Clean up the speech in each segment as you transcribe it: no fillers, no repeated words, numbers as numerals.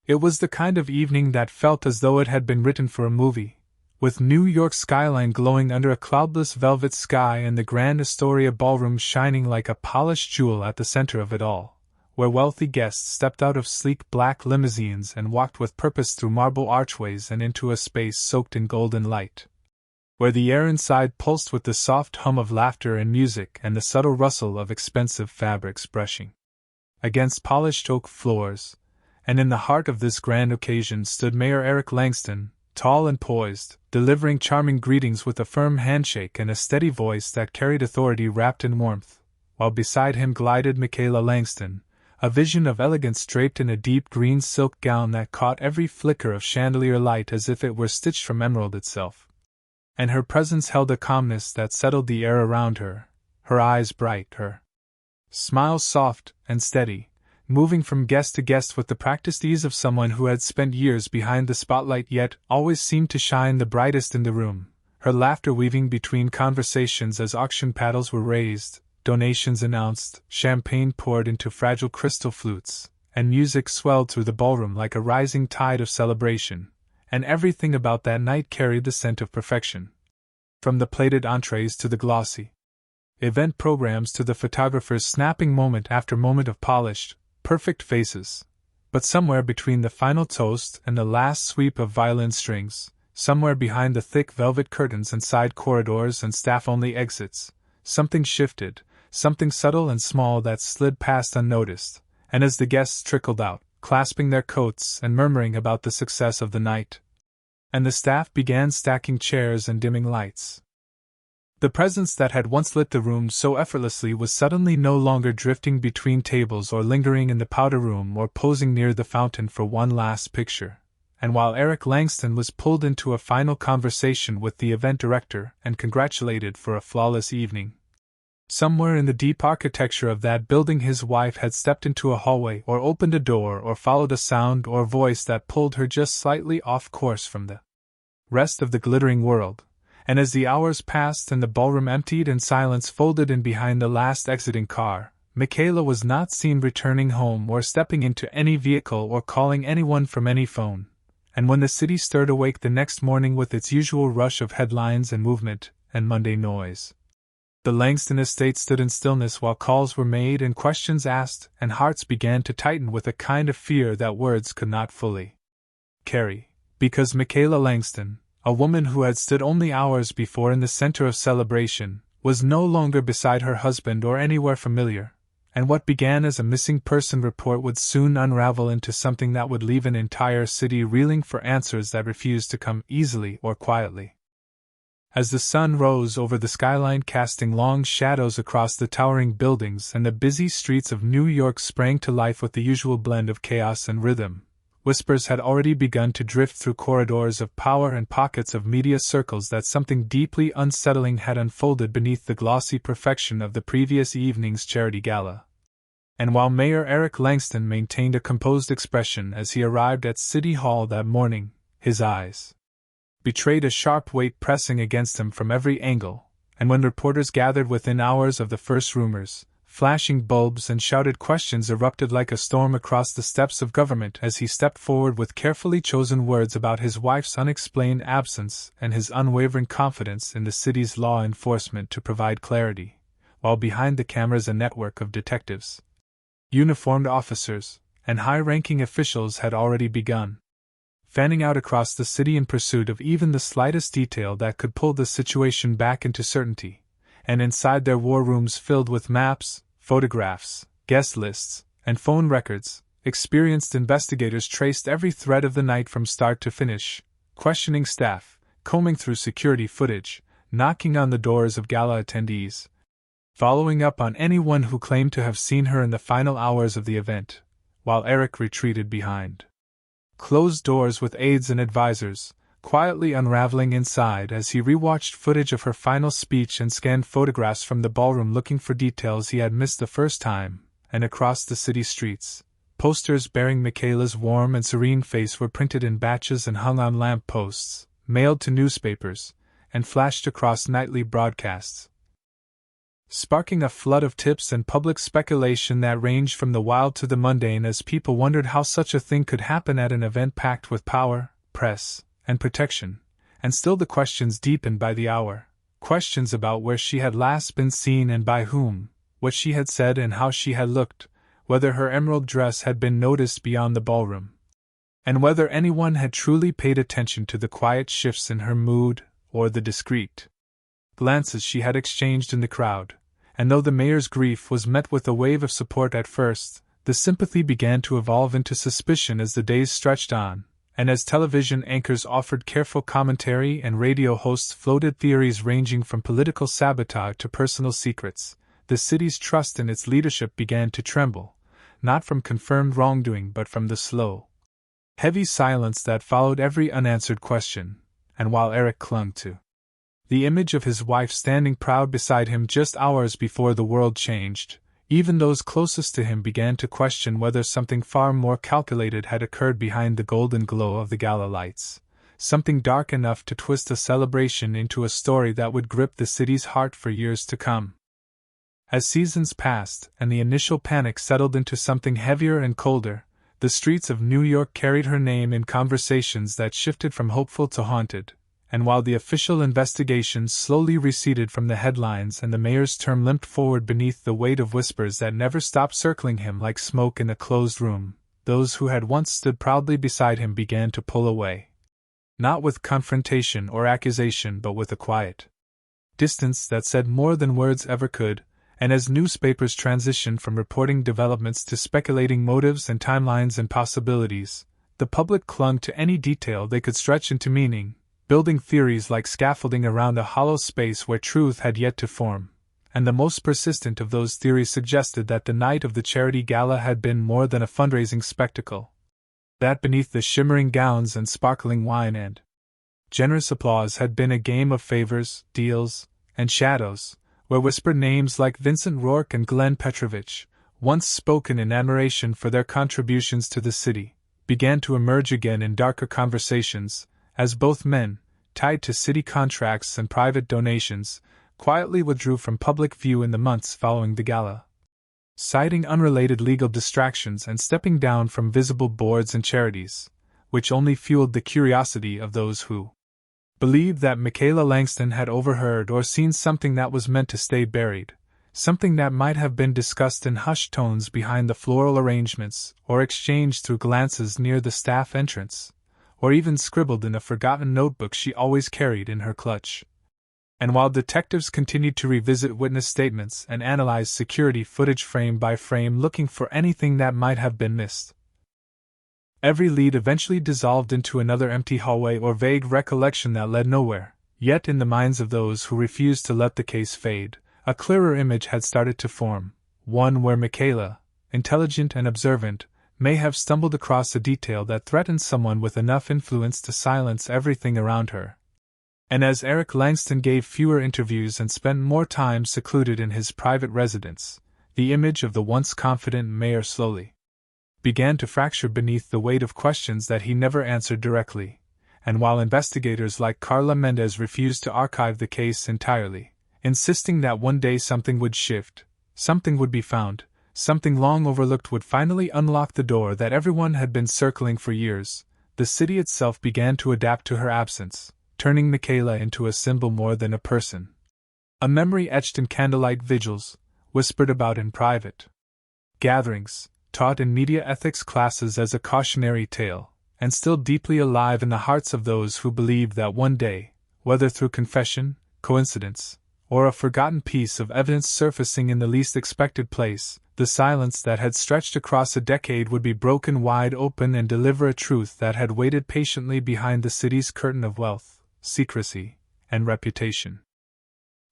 It was the kind of evening that felt as though it had been written for a movie, with New York's skyline glowing under a cloudless velvet sky and the Grand Astoria ballroom shining like a polished jewel at the center of it all, where wealthy guests stepped out of sleek black limousines and walked with purpose through marble archways and into a space soaked in golden light, where the air inside pulsed with the soft hum of laughter and music and the subtle rustle of expensive fabrics brushing against polished oak floors. And in the heart of this grand occasion stood Mayor Eric Langston, tall and poised, delivering charming greetings with a firm handshake and a steady voice that carried authority wrapped in warmth, while beside him glided Michaela Langston, a vision of elegance draped in a deep green silk gown that caught every flicker of chandelier light as if it were stitched from emerald itself. And her presence held a calmness that settled the air around her, her eyes bright, her smile soft and steady, moving from guest to guest with the practiced ease of someone who had spent years behind the spotlight yet always seemed to shine the brightest in the room, her laughter weaving between conversations as auction paddles were raised, donations announced, champagne poured into fragile crystal flutes, and music swelled through the ballroom like a rising tide of celebration, and everything about that night carried the scent of perfection. From the plated entrees to the glossy event programs to the photographers snapping moment after moment of polished, perfect faces. But somewhere between the final toast and the last sweep of violin strings, somewhere behind the thick velvet curtains and side corridors and staff-only exits, something shifted, something subtle and small that slid past unnoticed, and as the guests trickled out, clasping their coats and murmuring about the success of the night, and the staff began stacking chairs and dimming lights, the presence that had once lit the room so effortlessly was suddenly no longer drifting between tables or lingering in the powder room or posing near the fountain for one last picture. And while Eric Langston was pulled into a final conversation with the event director and congratulated for a flawless evening, somewhere in the deep architecture of that building his wife had stepped into a hallway or opened a door or followed a sound or voice that pulled her just slightly off course from the rest of the glittering world. And as the hours passed and the ballroom emptied and silence folded in behind the last exiting car, Michaela was not seen returning home or stepping into any vehicle or calling anyone from any phone. And when the city stirred awake the next morning with its usual rush of headlines and movement and Monday noise, the Langston estate stood in stillness while calls were made and questions asked, and hearts began to tighten with a kind of fear that words could not fully carry, because Michaela Langston, a woman who had stood only hours before in the center of celebration, was no longer beside her husband or anywhere familiar, and what began as a missing person report would soon unravel into something that would leave an entire city reeling for answers that refused to come easily or quietly. As the sun rose over the skyline casting long shadows across the towering buildings and the busy streets of New York sprang to life with the usual blend of chaos and rhythm, whispers had already begun to drift through corridors of power and pockets of media circles that something deeply unsettling had unfolded beneath the glossy perfection of the previous evening's charity gala. And while Mayor Eric Langston maintained a composed expression as he arrived at City Hall that morning, his eyes betrayed a sharp weight pressing against him from every angle, and when reporters gathered within hours of the first rumors, flashing bulbs and shouted questions erupted like a storm across the steps of government as he stepped forward with carefully chosen words about his wife's unexplained absence and his unwavering confidence in the city's law enforcement to provide clarity, while behind the cameras a network of detectives, uniformed officers, and high-ranking officials had already begun fanning out across the city in pursuit of even the slightest detail that could pull the situation back into certainty, and inside their war rooms filled with maps, photographs, guest lists, and phone records, experienced investigators traced every thread of the night from start to finish, questioning staff, combing through security footage, knocking on the doors of gala attendees, following up on anyone who claimed to have seen her in the final hours of the event, while Eric retreated behind closed doors with aides and advisors, quietly unraveling inside as he rewatched footage of her final speech and scanned photographs from the ballroom looking for details he had missed the first time. And across the city streets, posters bearing Michaela's warm and serene face were printed in batches and hung on lamp posts, mailed to newspapers, and flashed across nightly broadcasts. sparking a flood of tips and public speculation that ranged from the wild to the mundane as people wondered how such a thing could happen at an event packed with power, press, and protection. And still the questions deepened by the hour. Questions about where she had last been seen and by whom, what she had said and how she had looked, whether her emerald dress had been noticed beyond the ballroom, and whether anyone had truly paid attention to the quiet shifts in her mood or the discreet glances she had exchanged in the crowd. And though the mayor's grief was met with a wave of support at first, the sympathy began to evolve into suspicion as the days stretched on, and as television anchors offered careful commentary and radio hosts floated theories ranging from political sabotage to personal secrets. The city's trust in its leadership began to tremble, not from confirmed wrongdoing but from the slow, heavy silence that followed every unanswered question. And while Eric clung to the image of his wife standing proud beside him just hours before the world changed, even those closest to him began to question whether something far more calculated had occurred behind the golden glow of the gala lights, something dark enough to twist a celebration into a story that would grip the city's heart for years to come. As seasons passed and the initial panic settled into something heavier and colder, the streets of New York carried her name in conversations that shifted from hopeful to haunted. And while the official investigations slowly receded from the headlines and the mayor's term limped forward beneath the weight of whispers that never stopped circling him like smoke in a closed room, those who had once stood proudly beside him began to pull away. Not with confrontation or accusation but with a quiet distance that said more than words ever could. And as newspapers transitioned from reporting developments to speculating motives and timelines and possibilities, the public clung to any detail they could stretch into meaning, building theories like scaffolding around a hollow space where truth had yet to form. And the most persistent of those theories suggested that the night of the charity gala had been more than a fundraising spectacle. That beneath the shimmering gowns and sparkling wine and generous applause had been a game of favors, deals, and shadows, where whispered names like Vincent Rourke and Glenn Petrovich, once spoken in admiration for their contributions to the city, began to emerge again in darker conversations, as both men, tied to city contracts and private donations, quietly withdrew from public view in the months following the gala, citing unrelated legal distractions and stepping down from visible boards and charities, which only fueled the curiosity of those who believed that Michaela Langston had overheard or seen something that was meant to stay buried, something that might have been discussed in hushed tones behind the floral arrangements, or exchanged through glances near the staff entrance, or even scribbled in a forgotten notebook she always carried in her clutch. And while detectives continued to revisit witness statements and analyze security footage frame by frame looking for anything that might have been missed, every lead eventually dissolved into another empty hallway or vague recollection that led nowhere. Yet in the minds of those who refused to let the case fade, a clearer image had started to form, one where Michaela, intelligent and observant, may have stumbled across a detail that threatened someone with enough influence to silence everything around her. And as Eric Langston gave fewer interviews and spent more time secluded in his private residence, the image of the once confident mayor slowly began to fracture beneath the weight of questions that he never answered directly. And while investigators like Carla Mendez refused to archive the case entirely, insisting that one day something would shift, something would be found, something long overlooked would finally unlock the door that everyone had been circling for years, the city itself began to adapt to her absence, turning Michaela into a symbol more than a person. A memory etched in candlelight vigils, whispered about in private gatherings, taught in media ethics classes as a cautionary tale, and still deeply alive in the hearts of those who believed that one day, whether through confession, coincidence, or a forgotten piece of evidence surfacing in the least expected place, the silence that had stretched across a decade would be broken wide open and deliver a truth that had waited patiently behind the city's curtain of wealth, secrecy, and reputation.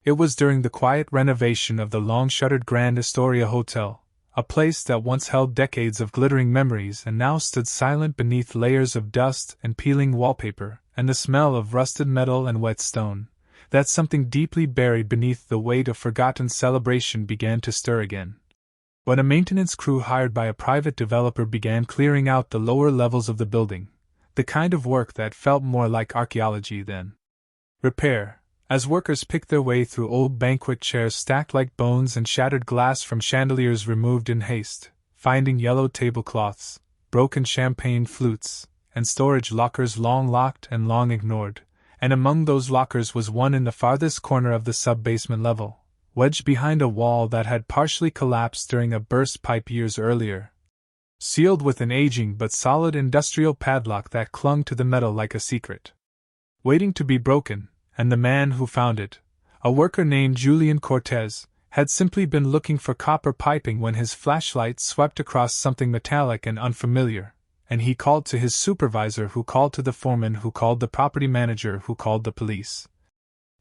It was during the quiet renovation of the long-shuttered Grand Astoria Hotel, a place that once held decades of glittering memories and now stood silent beneath layers of dust and peeling wallpaper and the smell of rusted metal and wet stone, that something deeply buried beneath the weight of forgotten celebration began to stir again. When a maintenance crew hired by a private developer began clearing out the lower levels of the building, the kind of work that felt more like archaeology than repair, As workers picked their way through old banquet chairs stacked like bones and shattered glass from chandeliers removed in haste, finding yellow tablecloths, broken champagne flutes, and storage lockers long locked and long ignored, and among those lockers was one in the farthest corner of the sub-basement level, wedged behind a wall that had partially collapsed during a burst pipe years earlier. Sealed with an aging but solid industrial padlock that clung to the metal like a secret, waiting to be broken. And the man who found it, a worker named Julian Cortez, had simply been looking for copper piping when his flashlight swept across something metallic and unfamiliar, and he called to his supervisor, who called to the foreman, who called the property manager, who called the police.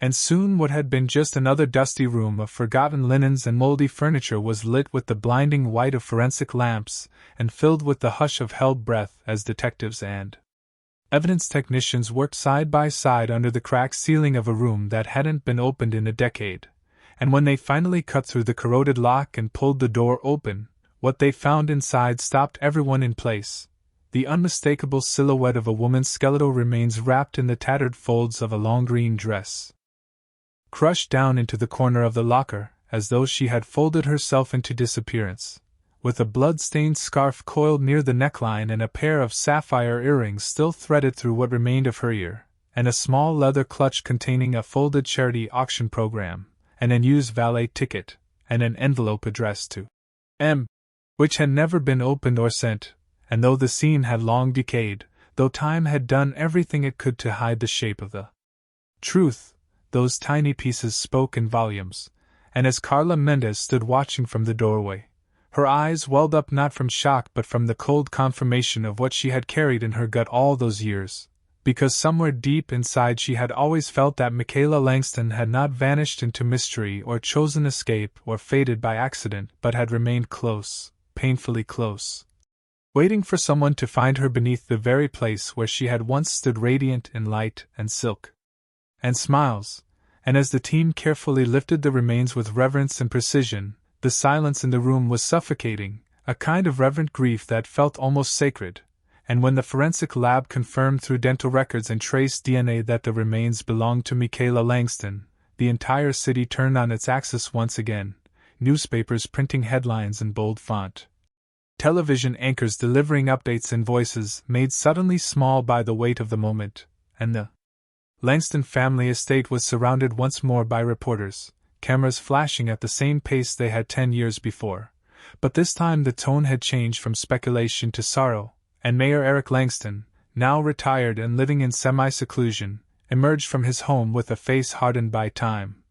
And soon what had been just another dusty room of forgotten linens and moldy furniture was lit with the blinding white of forensic lamps and filled with the hush of held breath as detectives and evidence technicians worked side by side under the cracked ceiling of a room that hadn't been opened in a decade, and when they finally cut through the corroded lock and pulled the door open, what they found inside stopped everyone in place. The unmistakable silhouette of a woman's skeletal remains wrapped in the tattered folds of a long green dress, crushed down into the corner of the locker, as though she had folded herself into disappearance, with a blood-stained scarf coiled near the neckline and a pair of sapphire earrings still threaded through what remained of her ear, and a small leather clutch containing a folded charity auction program, an unused valet ticket, and an envelope addressed to M, which had never been opened or sent, and though the scene had long decayed, though time had done everything it could to hide the shape of the truth, those tiny pieces spoke in volumes, and as Carla Mendez stood watching from the doorway, her eyes welled up not from shock but from the cold confirmation of what she had carried in her gut all those years, because somewhere deep inside she had always felt that Michaela Langston had not vanished into mystery or chosen escape or faded by accident but had remained close, painfully close, waiting for someone to find her beneath the very place where she had once stood radiant in light and silk and smiles, and as the team carefully lifted the remains with reverence and precision, the silence in the room was suffocating, a kind of reverent grief that felt almost sacred, and when the forensic lab confirmed through dental records and trace DNA that the remains belonged to Michaela Langston, the entire city turned on its axis once again, newspapers printing headlines in bold font, television anchors delivering updates in voices made suddenly small by the weight of the moment, and the Langston family estate was surrounded once more by reporters, cameras flashing at the same pace they had 10 years before. But this time the tone had changed from speculation to sorrow, and Mayor Eric Langston, now retired and living in semi-seclusion, emerged from his home with a face hardened by time,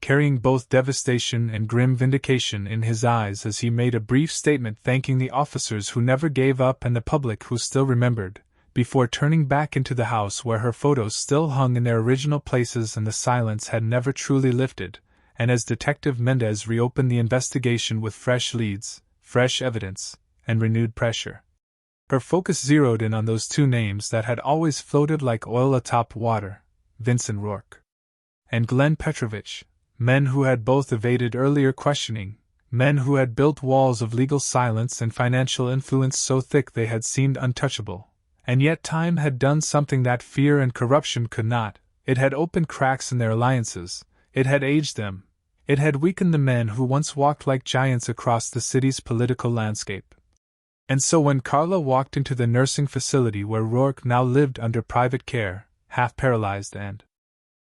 carrying both devastation and grim vindication in his eyes as he made a brief statement thanking the officers who never gave up and the public who still remembered, before turning back into the house where her photos still hung in their original places and the silence had never truly lifted, and as Detective Mendez reopened the investigation with fresh leads, fresh evidence, and renewed pressure, her focus zeroed in on those two names that had always floated like oil atop water, Vincent Rourke and Glenn Petrovich, men who had both evaded earlier questioning, men who had built walls of legal silence and financial influence so thick they had seemed untouchable. And yet time had done something that fear and corruption could not. It had opened cracks in their alliances, it had aged them, it had weakened the men who once walked like giants across the city's political landscape. And so when Carla walked into the nursing facility where Rourke now lived under private care, half paralyzed and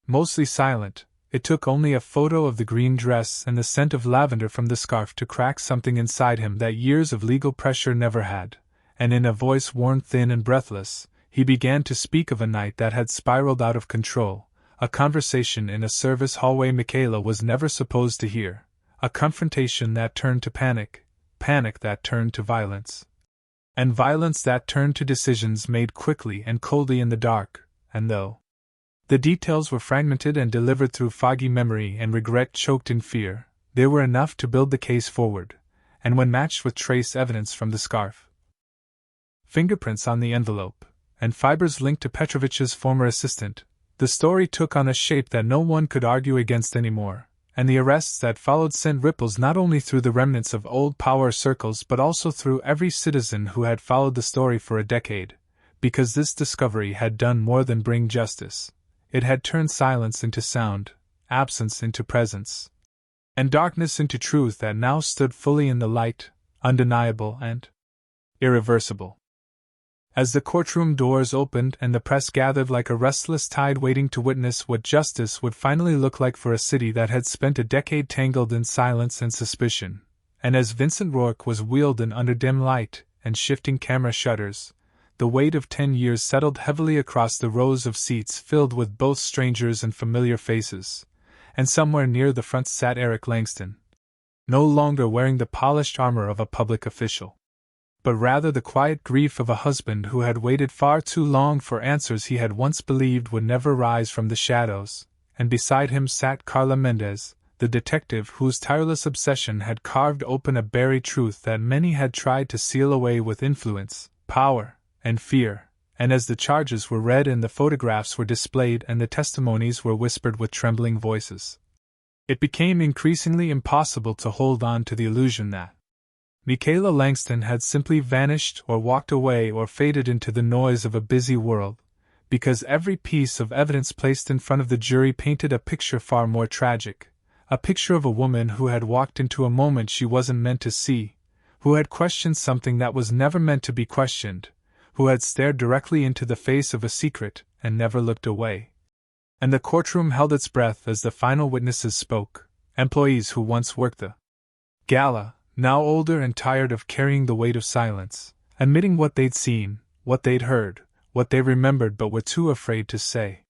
mostly silent, it took only a photo of the green dress and the scent of lavender from the scarf to crack something inside him that years of legal pressure never had. And in a voice worn thin and breathless, he began to speak of a night that had spiraled out of control, a conversation in a service hallway Michaela was never supposed to hear, a confrontation that turned to panic, panic that turned to violence, and violence that turned to decisions made quickly and coldly in the dark, and though the details were fragmented and delivered through foggy memory and regret choked in fear, they were enough to build the case forward, and when matched with trace evidence from the scarf, fingerprints on the envelope, and fibers linked to Petrovich's former assistant, the story took on a shape that no one could argue against anymore, and the arrests that followed sent ripples not only through the remnants of old power circles but also through every citizen who had followed the story for a decade, because this discovery had done more than bring justice. It had turned silence into sound, absence into presence, and darkness into truth that now stood fully in the light, undeniable and irreversible. As the courtroom doors opened and the press gathered like a restless tide waiting to witness what justice would finally look like for a city that had spent a decade tangled in silence and suspicion, and as Vincent Rourke was wheeled in under dim light and shifting camera shutters, the weight of 10 years settled heavily across the rows of seats filled with both strangers and familiar faces, and somewhere near the front sat Eric Langston, no longer wearing the polished armor of a public official, but rather the quiet grief of a husband who had waited far too long for answers he had once believed would never rise from the shadows, and beside him sat Carla Mendez, the detective whose tireless obsession had carved open a buried truth that many had tried to seal away with influence, power, and fear, and as the charges were read and the photographs were displayed and the testimonies were whispered with trembling voices, it became increasingly impossible to hold on to the illusion that Michaela Langston had simply vanished or walked away or faded into the noise of a busy world, because every piece of evidence placed in front of the jury painted a picture far more tragic, a picture of a woman who had walked into a moment she wasn't meant to see, who had questioned something that was never meant to be questioned, who had stared directly into the face of a secret and never looked away. And the courtroom held its breath as the final witnesses spoke, employees who once worked the gala, now older and tired of carrying the weight of silence, admitting what they'd seen, what they'd heard, what they remembered but were too afraid to say.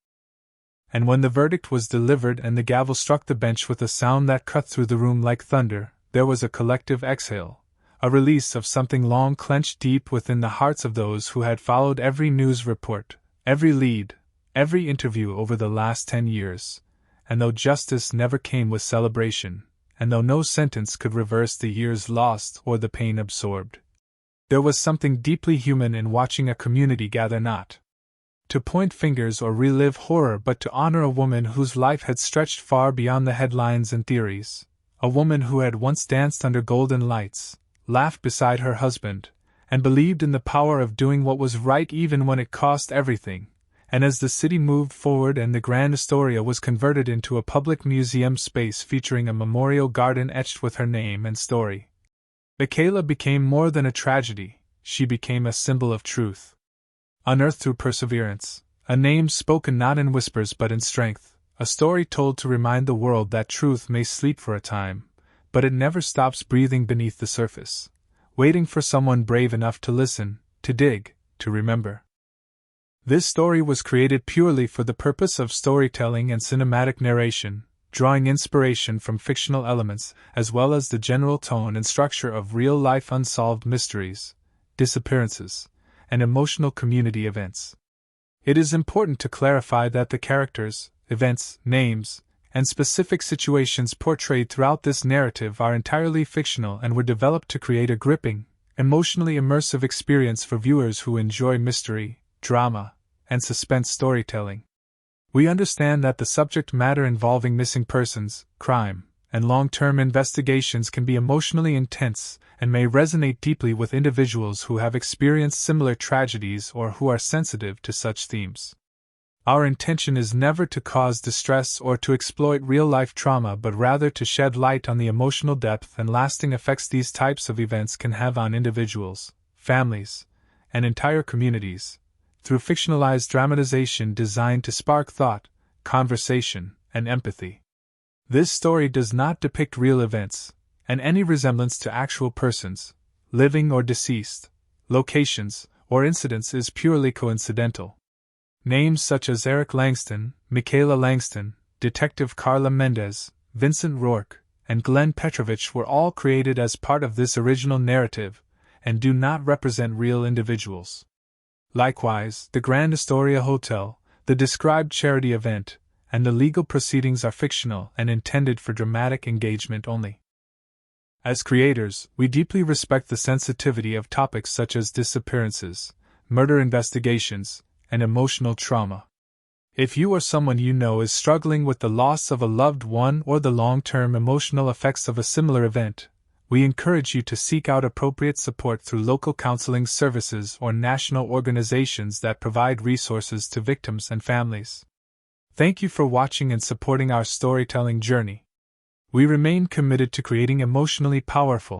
And when the verdict was delivered and the gavel struck the bench with a sound that cut through the room like thunder, there was a collective exhale, a release of something long clenched deep within the hearts of those who had followed every news report, every lead, every interview over the last 10 years, and though justice never came with celebration, and though no sentence could reverse the years lost or the pain absorbed, there was something deeply human in watching a community gather not to point fingers or relive horror but to honor a woman whose life had stretched far beyond the headlines and theories, a woman who had once danced under golden lights, laughed beside her husband, and believed in the power of doing what was right even when it cost everything. And as the city moved forward and the Grand Astoria was converted into a public museum space featuring a memorial garden etched with her name and story, Michaela became more than a tragedy, she became a symbol of truth. Unearthed through perseverance, a name spoken not in whispers but in strength, a story told to remind the world that truth may sleep for a time, but it never stops breathing beneath the surface, waiting for someone brave enough to listen, to dig, to remember. This story was created purely for the purpose of storytelling and cinematic narration, drawing inspiration from fictional elements as well as the general tone and structure of real-life unsolved mysteries, disappearances, and emotional community events. It is important to clarify that the characters, events, names, and specific situations portrayed throughout this narrative are entirely fictional and were developed to create a gripping, emotionally immersive experience for viewers who enjoy mystery, drama, and suspense storytelling. We understand that the subject matter involving missing persons, crime, and long-term investigations can be emotionally intense and may resonate deeply with individuals who have experienced similar tragedies or who are sensitive to such themes. Our intention is never to cause distress or to exploit real-life trauma but rather to shed light on the emotional depth and lasting effects these types of events can have on individuals, families, and entire communities, through fictionalized dramatization designed to spark thought, conversation, and empathy. This story does not depict real events, and any resemblance to actual persons, living or deceased, locations, or incidents is purely coincidental. Names such as Eric Langston, Michaela Langston, Detective Carla Mendez, Vincent Rourke, and Glenn Petrovich were all created as part of this original narrative, and do not represent real individuals. Likewise, the Grand Astoria Hotel, the described charity event, and the legal proceedings are fictional and intended for dramatic engagement only. As creators, we deeply respect the sensitivity of topics such as disappearances, murder investigations, and emotional trauma. If you or someone you know is struggling with the loss of a loved one or the long-term emotional effects of a similar event, we encourage you to seek out appropriate support through local counseling services or national organizations that provide resources to victims and families. Thank you for watching and supporting our storytelling journey. We remain committed to creating emotionally powerful,